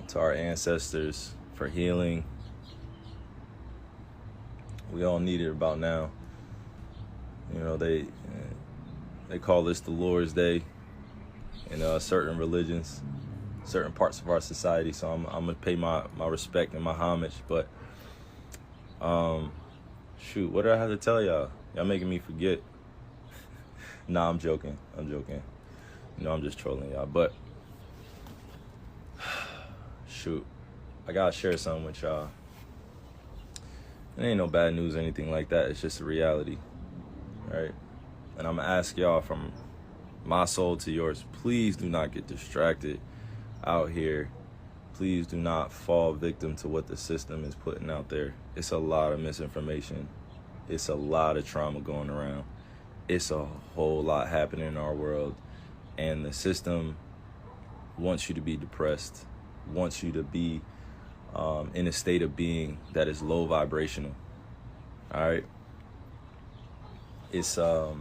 to our ancestors for healing. We all need it about now. You know, they call this the Lord's Day in certain religions, certain parts of our society. So I'm gonna pay my respect and my homage. But shoot, what do I have to tell y'all? Y'all making me forget. Nah, I'm joking. You know, I'm just trolling y'all. But shoot, I gotta share something with y'all. It ain't no bad news or anything like that. It's just a reality, right? And I'm gonna ask y'all from my soul to yours, please do not get distracted out here. Please do not fall victim to what the system is putting out there. It's a lot of misinformation. It's a lot of trauma going around. It's a whole lot happening in our world. And the system wants you to be depressed, wants you to be in a state of being that is low vibrational. All right. It's a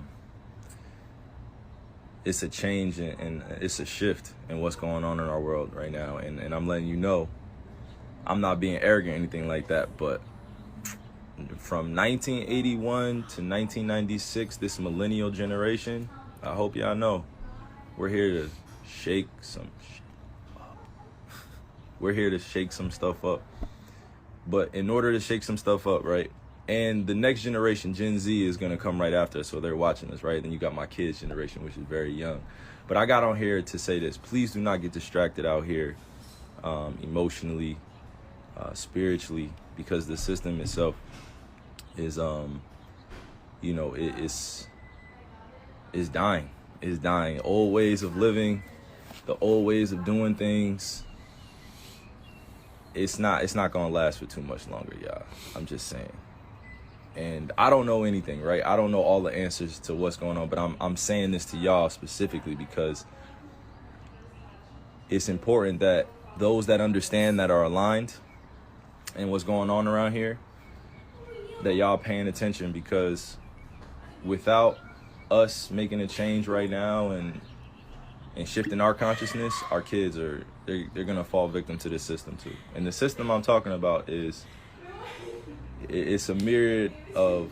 change and it's a shift in what's going on in our world right now. And I'm letting you know, I'm not being arrogant or anything like that, but from 1981 to 1996, this millennial generation, I hope y'all know, we're here to shake some shit up. We're here to shake some stuff up. But in order to shake some stuff up, right? And the next generation, Gen Z, is going to come right after, so they're watching this, right? Then you got my kids' generation, which is very young. But I got on here to say this. Please do not get distracted out here emotionally, spiritually, because the system itself is, you know, it's dying. It's dying. Old ways of living, the old ways of doing things, it's not going to last for too much longer, y'all. I'm just saying. And I don't know anything, right? I don't know all the answers to what's going on, but I'm saying this to y'all specifically because it's important that those that understand, that are aligned and what's going on around here, that y'all paying attention, because without us making a change right now and shifting our consciousness, our kids they're gonna fall victim to this system too. And the system I'm talking about it's a myriad of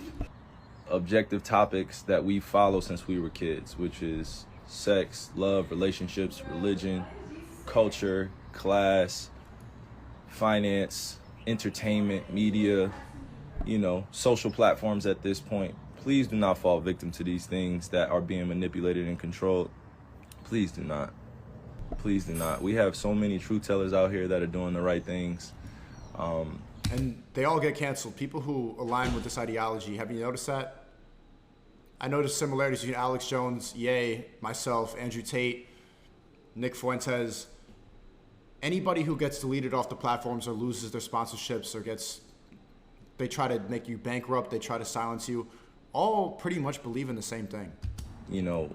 objective topics that we follow since we were kids, which is sex, love, relationships, religion, culture, class, finance, entertainment, media, you know, social platforms at this point. Please do not fall victim to these things that are being manipulated and controlled. Please do not. Please do not. We have so many truth tellers out here that are doing the right things. And they all get canceled. People who align with this ideology, have you noticed that? I noticed similarities between Alex Jones, Ye, myself, Andrew Tate, Nick Fuentes. Anybody who gets deleted off the platforms or loses their sponsorships or they try to make you bankrupt, they try to silence you, all pretty much believe in the same thing. You know,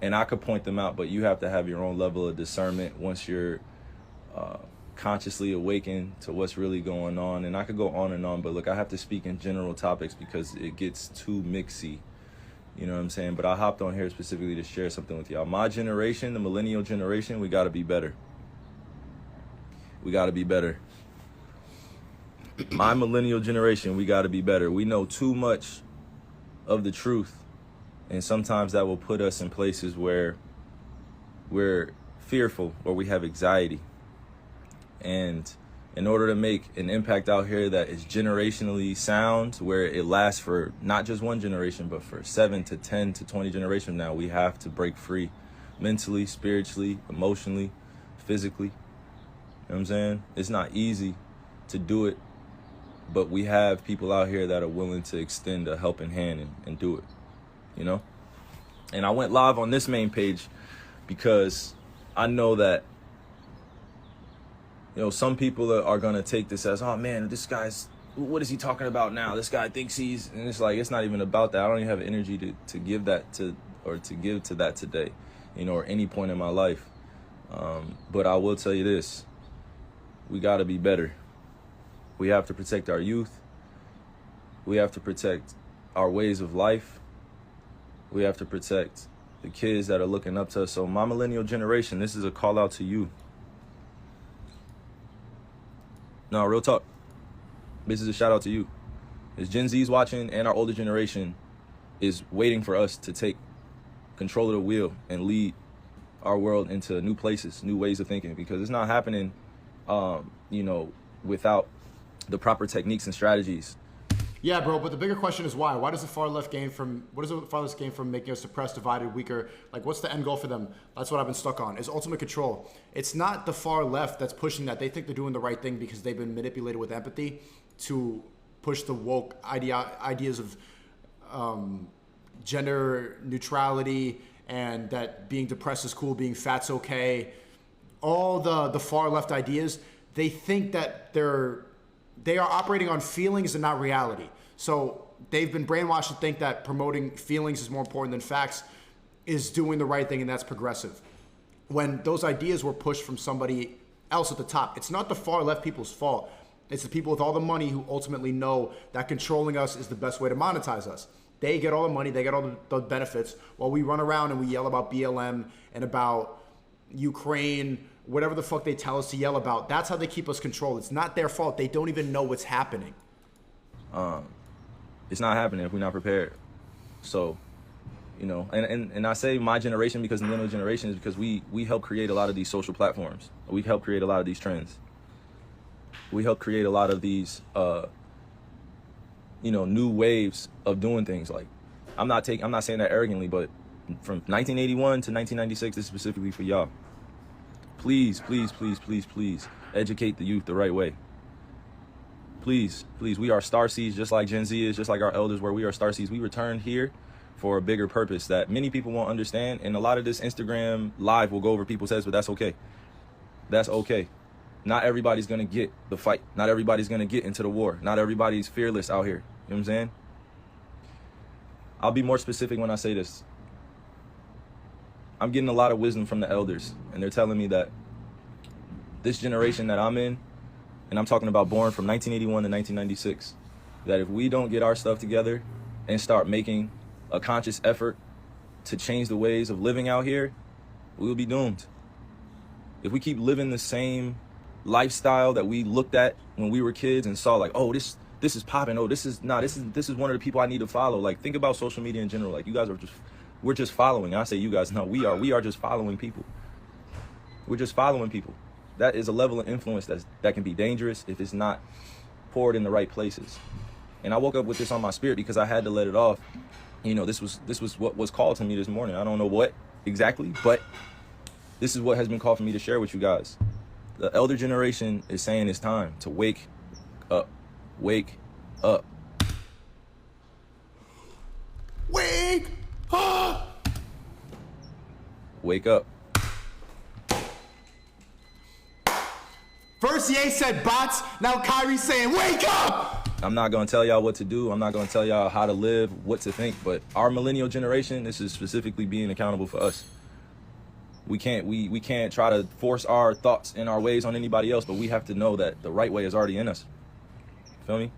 and I could point them out, but you have to have your own level of discernment once you're consciously awakened to what's really going on. And I could go on and on, but look, I have to speak in general topics because it gets too mixy. You know what I'm saying? But I hopped on here specifically to share something with y'all. My generation, the millennial generation, we got to be better. We got to be better. My millennial generation, we got to be better. We know too much of the truth. And sometimes that will put us in places where we're fearful or we have anxiety. And in order to make an impact out here that is generationally sound, where it lasts for not just one generation, but for 7 to 10 to 20 generations now, we have to break free mentally, spiritually, emotionally, physically. You know what I'm saying? It's not easy to do it, but we have people out here that are willing to extend a helping hand and do it, you know? And I went live on this main page because I know that, you know, some people are going to take this as, oh man, this guy's, what is he talking about now? This guy thinks he's, and it's like, it's not even about that. I don't even have energy to give that to, or to give to that today, you know, or any point in my life. But I will tell you this, we got to be better. We have to protect our youth. We have to protect our ways of life. We have to protect the kids that are looking up to us. So my millennial generation, this is a call out to you. No, real talk. This is a shout out to you. As Gen Z's watching and our older generation is waiting for us to take control of the wheel and lead our world into new places, new ways of thinking, because it's not happening, without the proper techniques and strategies. Yeah, bro, but the bigger question is why? What does the far left gain from making us suppressed, divided, weaker? Like, what's the end goal for them? That's what I've been stuck on, is ultimate control. It's not the far left that's pushing that. They think they're doing the right thing because they've been manipulated with empathy to push the woke ideas of gender neutrality and that being depressed is cool, being fat's okay. All the far left ideas, they think that they are operating on feelings and not reality. So they've been brainwashed to think that promoting feelings is more important than facts is doing the right thing, and that's progressive. When those ideas were pushed from somebody else at the top, it's not the far left people's fault. It's the people with all the money who ultimately know that controlling us is the best way to monetize us. They get all the money, they get all the benefits, while we run around and we yell about BLM and about Ukraine, whatever the fuck they tell us to yell about. That's how they keep us controlled. It's not their fault. They don't even know what's happening. It's not happening if we're not prepared. So, and I say my generation because the millennial generation is because we help create a lot of these social platforms. We help create a lot of these trends. We help create a lot of these, new waves of doing things. Like, I'm not saying that arrogantly, but from 1981 to 1996, this is specifically for y'all. Please, please, please, please, please educate the youth the right way. Please, please. We are star seeds just like Gen Z is, just like our elders were. We are star seeds. We returned here for a bigger purpose that many people won't understand. And a lot of this Instagram live will go over people's heads, but that's okay. That's okay. Not everybody's going to get the fight. Not everybody's going to get into the war. Not everybody's fearless out here. You know what I'm saying? I'll be more specific when I say this. I'm getting a lot of wisdom from the elders, and they're telling me that this generation that I'm in, and I'm talking about born from 1981 to 1996, that if we don't get our stuff together and start making a conscious effort to change the ways of living out here, we will be doomed. If we keep living the same lifestyle that we looked at when we were kids and saw like, oh, this is popping, oh, this is one of the people I need to follow. Like, think about social media in general. Like, you guys we're just following. I say you guys, no, we are just following people. We're just following people. That is a level of influence that can be dangerous if it's not poured in the right places. And I woke up with this on my spirit because I had to let it off. This was what was called to me this morning. I don't know what exactly, but this is what has been called for me to share with you guys. The elder generation is saying it's time to wake up. Wake up. Wake up! Wake up. First Ye said bots, now Kyrie's saying wake up! I'm not going to tell y'all what to do. I'm not going to tell y'all how to live, what to think, but our millennial generation, this is specifically being accountable for us. We can't try to force our thoughts and our ways on anybody else, but we have to know that the right way is already in us. Feel me?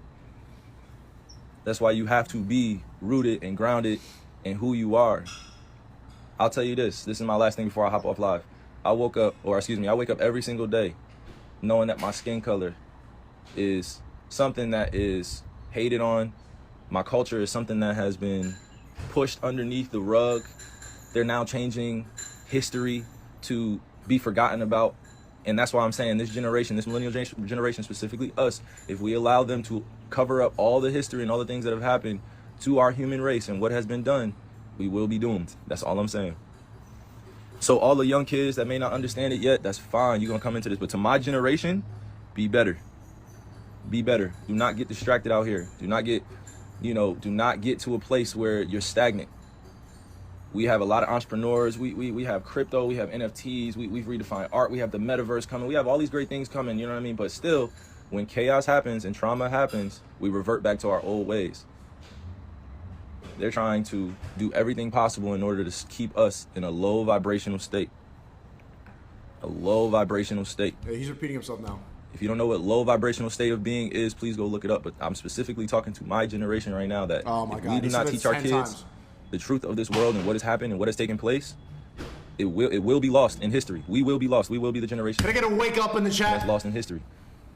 That's why you have to be rooted and grounded in who you are. I'll tell you this is my last thing before I hop off live. I wake up every single day knowing that my skin color is something that is hated on. My culture is something that has been pushed underneath the rug. They're now changing history to be forgotten about. And that's why I'm saying this generation, this millennial generation, specifically us, if we allow them to cover up all the history and all the things that have happened to our human race and what has been done, we will be doomed. That's all I'm saying. So all the young kids that may not understand it yet, that's fine. You're going to come into this. But to my generation, be better. Be better. Do not get distracted out here. Do not get to a place where you're stagnant. We have a lot of entrepreneurs. We have crypto. We have NFTs. We've redefined art. We have the metaverse coming. We have all these great things coming. You know what I mean? But still, when chaos happens and trauma happens, we revert back to our old ways. They're trying to do everything possible in order to keep us in a low vibrational state. A low vibrational state. Yeah, he's repeating himself now. If you don't know what low vibrational state of being is, please go look it up. But I'm specifically talking to my generation right now that if we do not teach our kids the truth of this world and what has happened and what has taken place, it will be lost in history. We will be lost. We will be the generation Can I get a wake up in the chat? that's lost in history.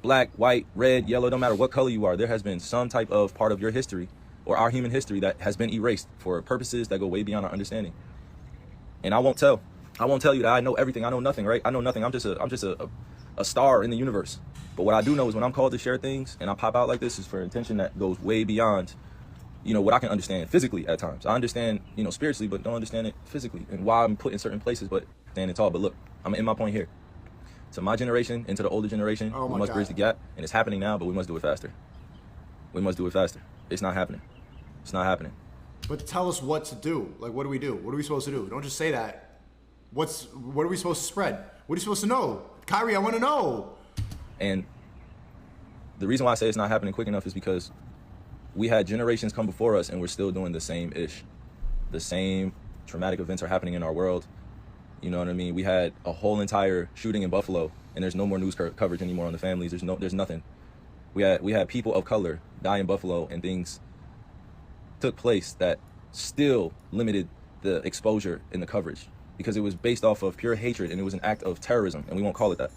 black, white, red, yellow, no matter what color you are, there has been some type of part of your history or our human history that has been erased for purposes that go way beyond our understanding. And I won't tell you that I know everything. I know nothing, right? I know nothing. I'm just a star in the universe. But what I do know is when I'm called to share things and I pop out like this is for intention that goes way beyond, you know, what I can understand physically at times. I understand, you know, spiritually, but don't understand it physically and why I'm put in certain places, but standing tall. But look, I'm in my point here. To my generation and to the older generation, we must bridge the gap, and it's happening now, but we must do it faster. We must do it faster. It's not happening. It's not happening. But tell us what to do. Like, what do we do? What are we supposed to do? Don't just say that. What are we supposed to spread? What are you supposed to know? Kyrie, I want to know. And the reason why I say it's not happening quick enough is because we had generations come before us and we're still doing the same ish. The same traumatic events are happening in our world. You know what I mean? We had a whole entire shooting in Buffalo and there's no more news coverage anymore on the families. There's nothing. We had people of color die in Buffalo and things took place that still limited the exposure in the coverage because it was based off of pure hatred and it was an act of terrorism, and we won't call it that.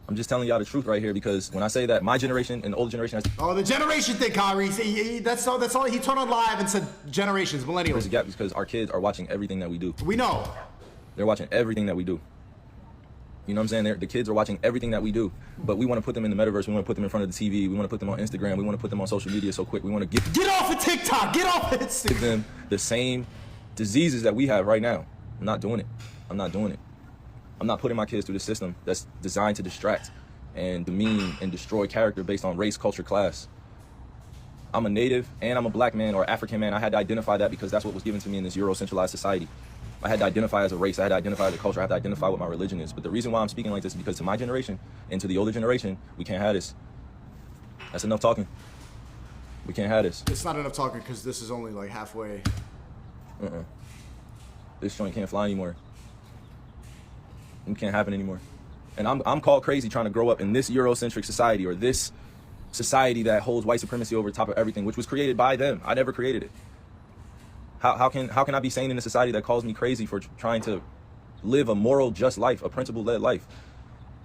I'm just telling y'all the truth right here because when I say that my generation and the older generation has... Oh, the generation thing, Kyrie. See, that's all. He turned on live and said generations, millennials. There's a gap because our kids are watching everything that we do. We know. They're watching everything that we do. You know what I'm saying? The kids are watching everything that we do, but we want to put them in the metaverse. We want to put them in front of the TV. We want to put them on Instagram. We want to put them on social media so quick. We want to get off of TikTok. Get off of Instagram. Give them the same diseases that we have right now. I'm not doing it. I'm not doing it. I'm not putting my kids through the system that's designed to distract and demean and destroy character based on race, culture, class. I'm a native and I'm a black man or African man. I had to identify that because that's what was given to me in this Euro-centralized society. I had to identify as a race. I had to identify as a culture. I had to identify what my religion is. But the reason why I'm speaking like this is because to my generation and to the older generation, we can't have this. That's enough talking. We can't have this. It's not enough talking because this is only like halfway. This joint can't fly anymore. It can't happen anymore. And I'm called crazy trying to grow up in this Eurocentric society or this society that holds white supremacy over top of everything, which was created by them. I never created it. How can I be sane in a society that calls me crazy for trying to live a moral, just life, a principle-led life?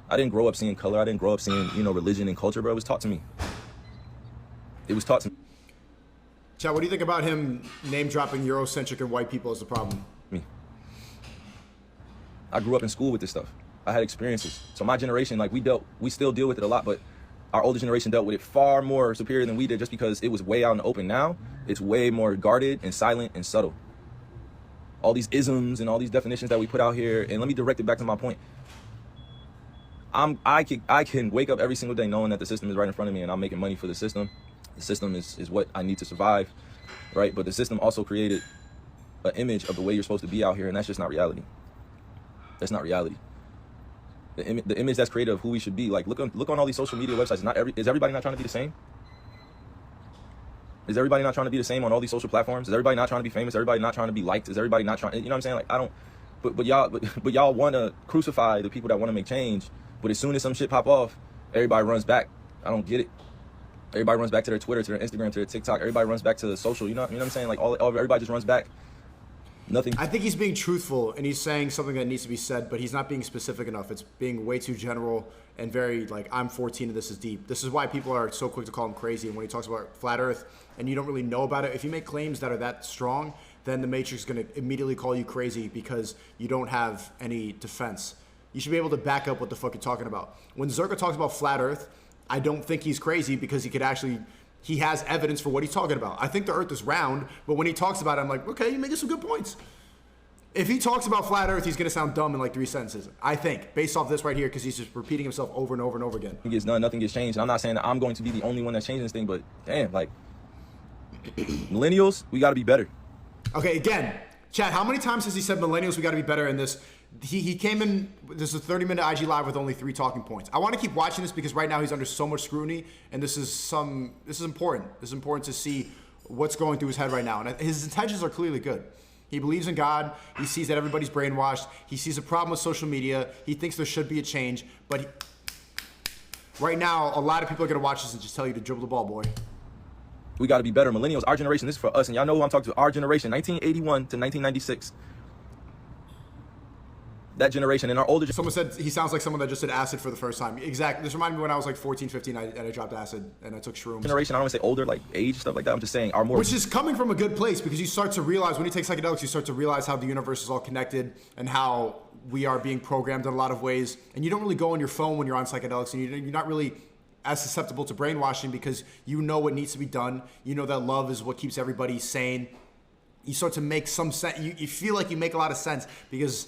I didn't grow up seeing color. I didn't grow up seeing, you know, religion and culture, bro. It was taught to me. It was taught to me. Chad, what do you think about him name-dropping Eurocentric and white people as the problem? Me. I grew up in school with this stuff. I had experiences. So my generation, like we still deal with it a lot, but our older generation dealt with it far more superior than we did just because it was way out in the open. Now, it's way more guarded and silent and subtle. All these isms and all these definitions that we put out here, and let me direct it back to my point. I can wake up every single day knowing that the system is right in front of me and I'm making money for the system. The system is what I need to survive, right? But the system also created an image of the way you're supposed to be out here, and that's just not reality. That's not reality. The image that's created of who we should be. Like, look on all these social media websites. Is everybody not trying to be the same? Is everybody not trying to be the same on all these social platforms? Is everybody not trying to be famous? Is everybody not trying to be liked? Is everybody not trying? You know what I'm saying? Like, I don't. But y'all want to crucify the people that want to make change. But as soon as some shit pop off, everybody runs back. I don't get it. Everybody runs back to their Twitter, to their Instagram, to their TikTok. Everybody runs back to the social. You know what I'm saying? Like everybody just runs back. Nothing. I think he's being truthful and he's saying something that needs to be said, but he's not being specific enough. It's being way too general and very like, I'm 14 and this is deep. This is why people are so quick to call him crazy. And when he talks about flat earth and you don't really know about it, if you make claims that are that strong, then the Matrix is going to immediately call you crazy because you don't have any defense. You should be able to back up what the fuck you're talking about. When Zerka talks about flat earth, I don't think he's crazy because he has evidence for what he's talking about. I think the earth is round, but when he talks about it, I'm like, okay, you're making some good points. If he talks about flat earth, he's going to sound dumb in like 3 sentences. I think, based off this right here, because he's just repeating himself over and over and over again. Nothing gets done, nothing gets changed. I'm not saying that I'm going to be the only one that's changing this thing, but damn, like, millennials, we got to be better. Okay, again, Chad, how many times has he said millennials, we got to be better in this? He came in, this is a 30-minute IG Live with only 3 talking points. I want to keep watching this because right now he's under so much scrutiny, and this is important. This is important to see what's going through his head right now. And his intentions are clearly good. He believes in God. He sees that everybody's brainwashed. He sees a problem with social media. He thinks there should be a change. But right now, a lot of people are going to watch this and just tell you to dribble the ball, boy. We got to be better. Millennials, our generation, this is for us. And y'all know who I'm talking to. Our generation, 1981 to 1996. that generation and our older Someone said he sounds like someone that just did acid for the first time. Exactly. This reminded me when I was like 14, 15, and I dropped acid and I took shrooms. generation, I don't want to say older, like age, stuff like that. I'm just saying are more. Which is coming from a good place, because you start to realize when you take psychedelics, you start to realize how the universe is all connected and how we are being programmed in a lot of ways. And you don't really go on your phone when you're on psychedelics, and you're not really as susceptible to brainwashing because you know what needs to be done. You know that love is what keeps everybody sane. You start to make some sense. You feel like you make a lot of sense because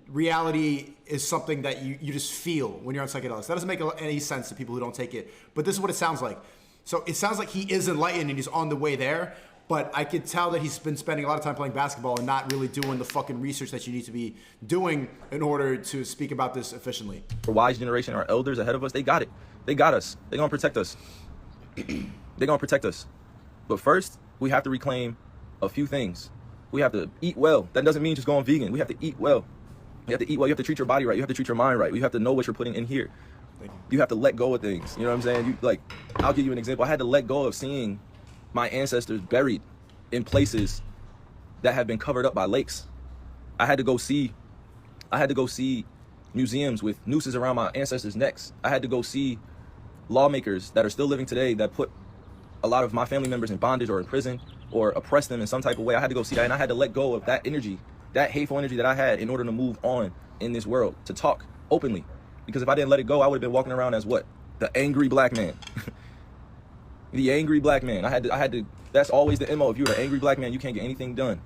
reality is something that you just feel when you're on psychedelics. That doesn't make any sense to people who don't take it. But this is what it sounds like. So it sounds like he is enlightened and he's on the way there. But I could tell that he's been spending a lot of time playing basketball and not really doing the fucking research that you need to be doing in order to speak about this efficiently. The wise generation, our elders ahead of us, they got it. They got us. They're going to protect us. They're going to protect us. But first, we have to reclaim a few things. We have to eat well. That doesn't mean just going vegan. We have to eat well. You have to eat well. You have to treat your body right. You have to treat your mind right. You have to know what you're putting in here. You have to let go of things. You know what I'm saying? I'll give you an example. I had to let go of seeing my ancestors buried in places that have been covered up by lakes. I had to go see museums with nooses around my ancestors' necks. I had to go see lawmakers that are still living today that put a lot of my family members in bondage or in prison or oppressed them in some type of way. I had to go see that, and I had to let go of that energy, that hateful energy that I had in order to move on in this world, to talk openly. Because if I didn't let it go, I would have been walking around as what? The angry black man. The angry black man. I had to, that's always the MO. If you're an angry black man, you can't get anything done.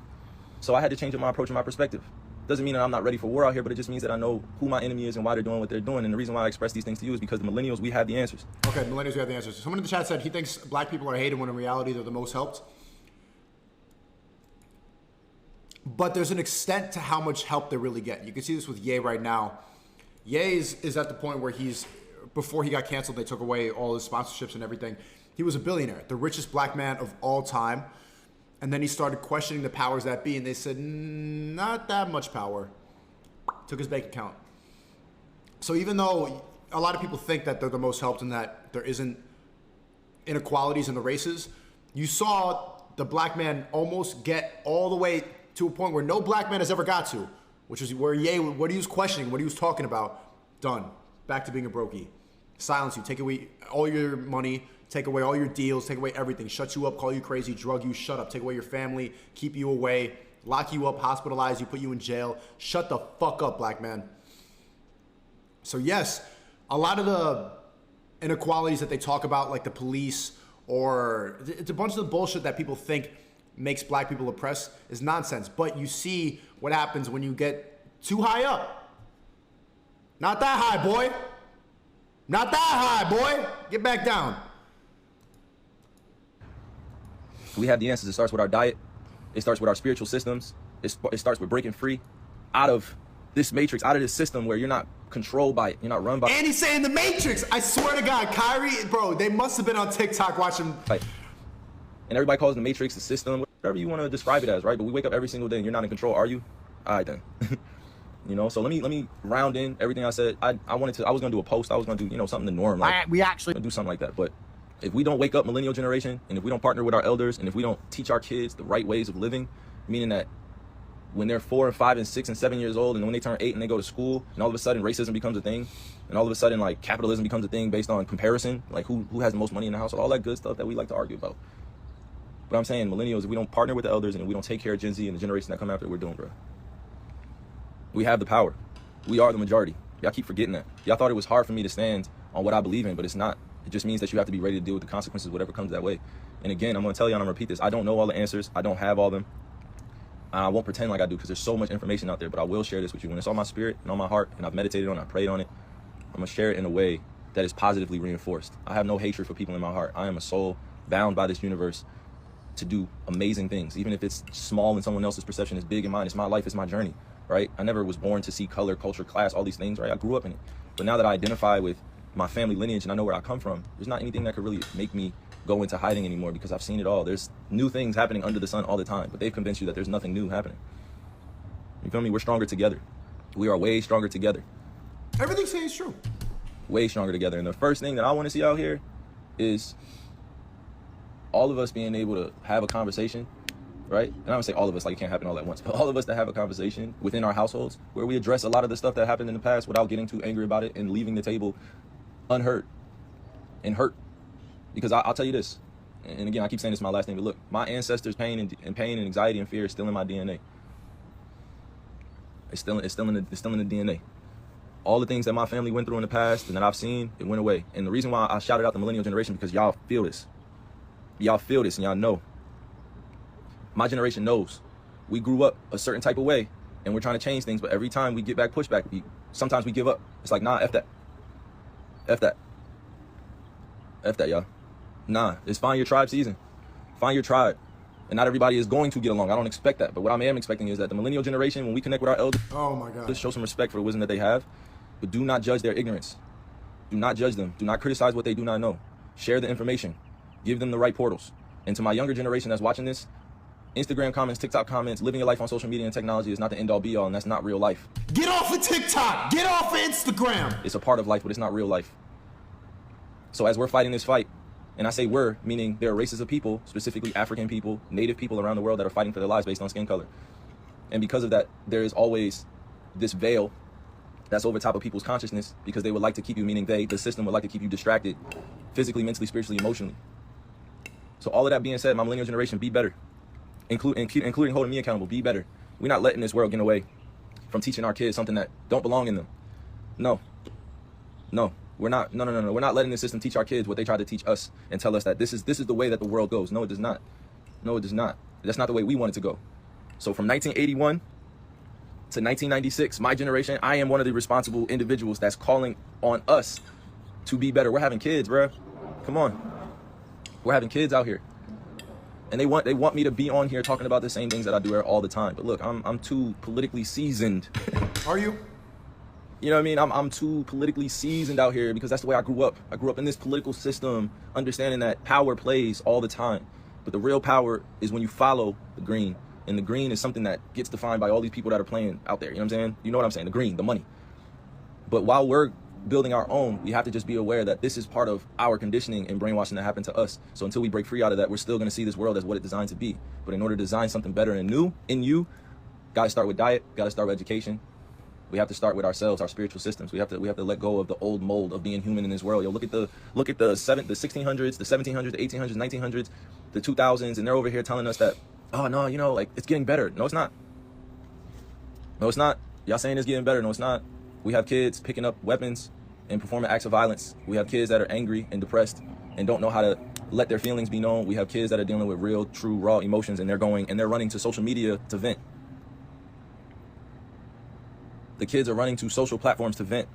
So I had to change up my approach and my perspective. Doesn't mean that I'm not ready for war out here, but it just means that I know who my enemy is and why they're doing what they're doing. And the reason why I express these things to you is because the millennials, we have the answers. Okay, millennials, we have the answers. Someone in the chat said he thinks black people are hated when in reality they're the most helped. But there's an extent to how much help they really get. You can see this with Ye right now. Ye is at the point where before he got canceled, they took away all his sponsorships and everything. He was a billionaire, the richest black man of all time. And then he started questioning the powers that be, and they said, not that much power. Took his bank account. So even though a lot of people think that they're the most helped and that there isn't inequalities in the races, you saw the black man almost get all the way to a point where no black man has ever got to, which is where Ye, what he was questioning, what he was talking about, done. Back to being a brokey. Silence you, take away all your money, take away all your deals, take away everything, shut you up, call you crazy, drug you, shut up, take away your family, keep you away, lock you up, hospitalize you, put you in jail. Shut the fuck up, black man. So yes, a lot of the inequalities that they talk about, like the police, or it's a bunch of the bullshit that people think makes black people oppressed is nonsense. But you see what happens when you get too high up. Not that high, boy. Not that high, boy. Get back down. We have the answers. It starts with our diet. It starts with our spiritual systems. It starts with breaking free out of this matrix, out of this system where you're not controlled by it. You're not run by it. And he's saying the Matrix. I swear to God, Kyrie, bro, they must have been on TikTok watching. Right. And everybody calls the Matrix the system, whatever you want to describe it as, right? But we wake up every single day and you're not in control, are you? All right, then. You know, so let me round in everything I said. I was gonna do a post. I was gonna do, something the norm. Like, we actually do something like that. But if we don't wake up millennial generation, and if we don't partner with our elders, and if we don't teach our kids the right ways of living, meaning that when they're 4 and 5 and 6 and 7 years old, and when they turn 8 and they go to school, and all of a sudden racism becomes a thing, and all of a sudden like capitalism becomes a thing based on comparison, like who has the most money in the household, all that good stuff that we like to argue about. But I'm saying millennials, if we don't partner with the elders and if we don't take care of Gen Z and the generation that come after, we're doomed, bro. We have the power. We are the majority. Y'all keep forgetting that. Y'all thought it was hard for me to stand on what I believe in, but it's not. It just means that you have to be ready to deal with the consequences, whatever comes that way. And again, I'm going to tell you, and I'm going to repeat this. I don't know all the answers. I don't have all of them. I won't pretend like I do because there's so much information out there, but I will share this with you. When it's on my spirit and on my heart and I've meditated on it, I prayed on it, I'm going to share it in a way that is positively reinforced. I have no hatred for people in my heart. I am a soul bound by this universe to do amazing things. Even if it's small and someone else's perception is big in mine, it's my life, it's my journey, right? I never was born to see color, culture, class, all these things, right? I grew up in it. But now that I identify with my family lineage and I know where I come from, there's not anything that could really make me go into hiding anymore because I've seen it all. There's new things happening under the sun all the time, but they've convinced you that there's nothing new happening. You feel me? We're stronger together. We are way stronger together. Everything you say is true. Way stronger together. And the first thing that I want to see out here is all of us being able to have a conversation right? And I don't say all of us, like it can't happen all at once, but all of us that have a conversation within our households where we address a lot of the stuff that happened in the past without getting too angry about it and leaving the table unhurt and hurt. Because I'll tell you this, and again, I keep saying this is my last name, but look, my ancestors' pain and anxiety and fear is still in my DNA. It's still in the DNA. All the things that my family went through in the past and that I've seen, it went away. And the reason why I shouted out the millennial generation, because y'all feel this. Y'all feel this and y'all know. My generation knows. We grew up a certain type of way and we're trying to change things, but every time we get back pushback, sometimes we give up. It's like, nah, F that. F that. F that, y'all. Nah, it's find your tribe season. Find your tribe. And not everybody is going to get along. I don't expect that. But what I am expecting is that the millennial generation, when we connect with our elders, oh my God, show some respect for the wisdom that they have, but do not judge their ignorance. Do not judge them. Do not criticize what they do not know. Share the information. Give them the right portals. And to my younger generation that's watching this, Instagram comments, TikTok comments, living your life on social media and technology is not the end-all be-all, and that's not real life. Get off of TikTok! Get off of Instagram! It's a part of life, but it's not real life. So as we're fighting this fight, and I say we're, meaning there are races of people, specifically African people, native people around the world that are fighting for their lives based on skin color. And because of that, there is always this veil that's over top of people's consciousness because they would like to keep you, meaning the system would like to keep you distracted physically, mentally, spiritually, emotionally. So all of that being said, my millennial generation, be better. Including holding me accountable, be better. We're not letting this world get away from teaching our kids something that don't belong in them. No, we're not. No. We're not letting the system teach our kids what they tried to teach us and tell us that this is the way that the world goes. No, it does not. No, it does not. That's not the way we want it to go. So from 1981 to 1996, my generation, I am one of the responsible individuals that's calling on us to be better. We're having kids, bro. Come on. We're having kids out here. And they want me to be on here talking about the same things that I do all the time. But look, I'm too politically seasoned. Are you? You know what I mean? I'm too politically seasoned out here because that's the way I grew up. I grew up in this political system, understanding that power plays all the time. But the real power is when you follow the green. And the green is something that gets defined by all these people that are playing out there. You know what I'm saying? You know what I'm saying? The green, the money. But while we're building our own, we have to just be aware that this is part of our conditioning and brainwashing that happened to us. So until we break free out of that, we're still going to see this world as what it's designed to be. But in order to design something better and new in you, got to start with diet, got to start with education. We have to start with ourselves, our spiritual systems. We have to let go of the old mold of being human in this world. Yo, look at the 1600s, the 1700s, the 1800s, 1900s, the 2000s, and they're over here telling us that, oh no, like it's getting better. No, it's not. No, it's not. Y'all saying it's getting better. No, it's not. We have kids picking up weapons and performing acts of violence. We have kids that are angry and depressed and don't know how to let their feelings be known. We have kids that are dealing with real, true, raw emotions, and they're running to social media to vent. The kids are running to social platforms to vent.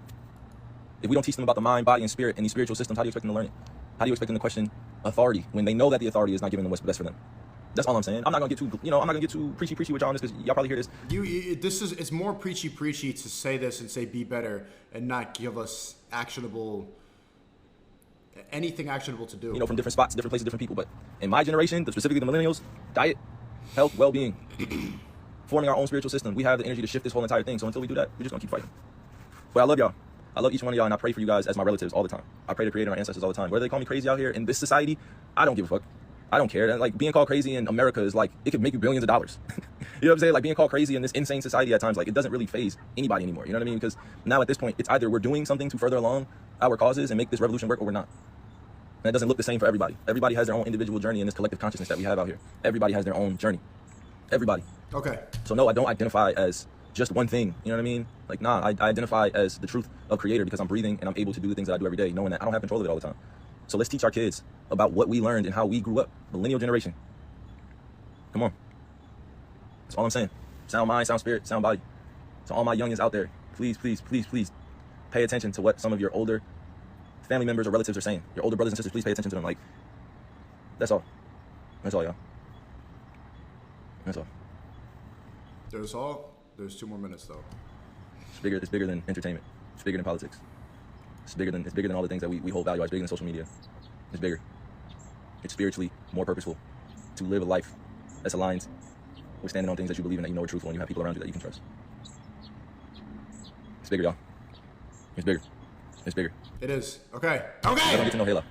If we don't teach them about the mind, body, and spirit and these spiritual systems, how do you expect them to learn it? How do you expect them to question authority when they know that the authority is not giving them what's best for them? That's all I'm saying. I'm not gonna get too preachy with y'all on this because y'all probably hear this. It's more preachy to say this and say be better and not give us anything actionable to do. From different spots, different places, different people. But in my generation, specifically the millennials, diet, health, well-being, forming our own spiritual system. We have the energy to shift this whole entire thing. So until we do that, we're just gonna keep fighting. But I love y'all. I love each one of y'all, and I pray for you guys as my relatives all the time. I pray to Creator and our ancestors all the time. Whether they call me crazy out here in this society, I don't give a fuck. I don't care. Like, being called crazy in America is like, it could make you billions of dollars. You know what I'm saying? Like, being called crazy in this insane society at times, like, it doesn't really faze anybody anymore. You know what I mean? Because now at this point, it's either we're doing something to further along our causes and make this revolution work, or we're not. And it doesn't look the same for everybody. Everybody has their own individual journey in this collective consciousness that we have out here. Everybody has their own journey. Everybody. Okay. So no, I don't identify as just one thing. You know what I mean? Like, nah, I identify as the truth of Creator because I'm breathing and I'm able to do the things that I do every day, knowing that I don't have control of it all the time. So let's teach our kids about what we learned and how we grew up. Millennial generation. Come on. That's all I'm saying. Sound mind, sound spirit, sound body. So all my youngins out there, please, please, please, please pay attention to what some of your older family members or relatives are saying. Your older brothers and sisters, please pay attention to them. Like, that's all. That's all, y'all. That's all. There's 2 more minutes though. It's bigger than entertainment. It's bigger than politics. It's bigger than all the things that we hold value. It's bigger than social media. It's bigger. It's spiritually more purposeful to live a life that's aligned with standing on things that you believe in, that you know are truthful, and you have people around you that you can trust. It's bigger, y'all. It's bigger. It's bigger. It is. Okay. They don't get to know Halo.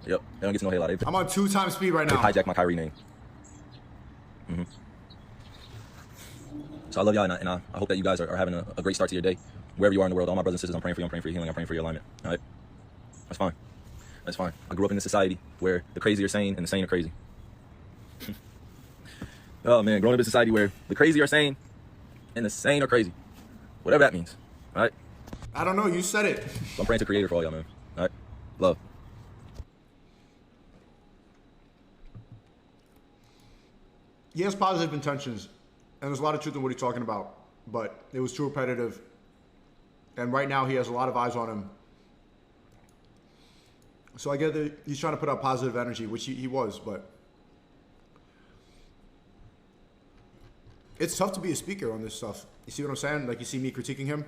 Yep. They don't get to know Halo. I'm on 2 times speed right now. They hijacked my Kyrie name. So I love y'all, and I hope that you guys are having a great start to your day. Wherever you are in the world, all my brothers and sisters, I'm praying for you. I'm praying for your healing. I'm praying for your alignment. All right? That's fine. That's fine. I grew up in a society where the crazy are sane and the sane are crazy. Oh, man. Growing up in a society where the crazy are sane and the sane are crazy. Whatever that means. All right? I don't know. You said it. So I'm praying to Creator for all y'all, man. All right? Love. He has positive intentions, and there's a lot of truth in what he's talking about, but it was too repetitive. And right now he has a lot of eyes on him. So I get that he's trying to put out positive energy, which he was, but it's tough to be a speaker on this stuff. You see what I'm saying? Like, you see me critiquing him,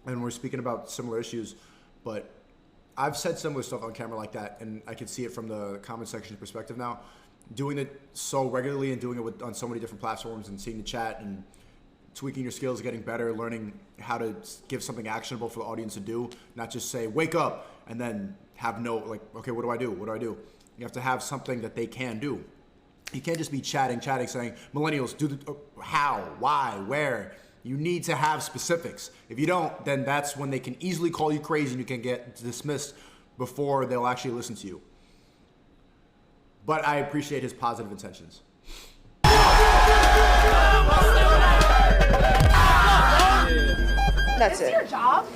and we're speaking about similar issues, but I've said similar stuff on camera like that, and I can see it from the comment section perspective now. Doing it so regularly and doing it on so many different platforms and seeing the chat and tweaking your skills, getting better, learning how to give something actionable for the audience to do, not just say, wake up, and then have no, like, okay, what do I do? What do I do? You have to have something that they can do. You can't just be chatting, saying, millennials, do the, how, why, where. You need to have specifics. If you don't, then that's when they can easily call you crazy and you can get dismissed before they'll actually listen to you. But I appreciate his positive intentions. That's it. Your job?